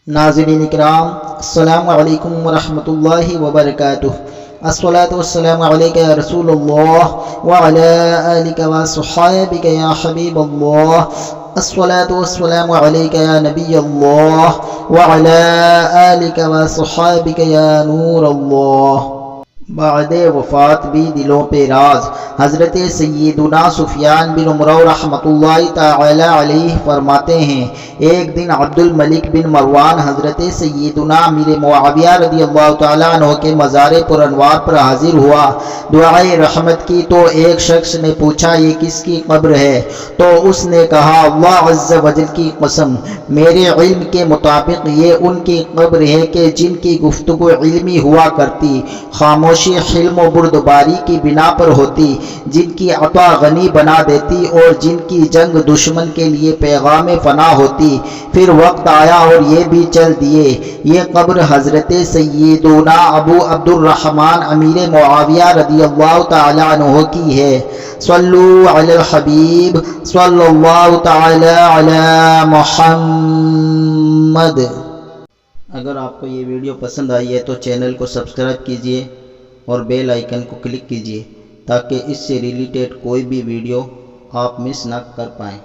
ناظرین اکرام، السلام علیکم ورحمۃ اللہ وبرکاتہ۔ الصلاۃ والسلام علیک یا رسول اللہ وعلی آلک وصحابک یا حبیب اللہ۔ الصلاۃ والسلام علیک یا نبی اللہ وعلی آلک وصحابک یا نور اللہ۔ بعد وفات بھی دلوں پہ راز حضرت سیدنا سفیان بن عمرو رحمۃ اللہ تعالی علیہ فرماتے ہیں، ایک دن عبد الملک بن مروان حضرت سیدنا امیر معاویہ رضی اللہ تعالیٰ عنہ کے مزار پر انوار پر حاضر ہوا، دعائے رحمت کی تو ایک شخص نے پوچھا یہ کس کی قبر ہے؟ تو اس نے کہا اللہ عز و جل کی قسم، میرے علم کے مطابق یہ ان کی قبر ہے کہ جن کی گفتگو علمی ہوا کرتی، خاموشی حلم و بردباری کی بنا پر ہوتی، جن کی عطا غنی بنا دیتی اور جن کی جنگ دشمن کے لیے پیغام فنا ہوتی۔ پھر وقت آیا اور یہ بھی چل دیے۔ یہ قبر حضرت سیدنا ابو عبد الرحمن امیر معاویہ رضی اللہ تعالی عنہ کی ہے۔ صلو علی الحبیب صلی اللہ تعالی علی محمد۔ اگر آپ کو یہ ویڈیو پسند آئی ہے تو چینل کو سبسکرائب کیجئے اور بیل آئیکن کو کلک کیجئے تاکہ اس سے ریلیٹڈ کوئی بھی ویڈیو آپ مس نہ کر پائیں۔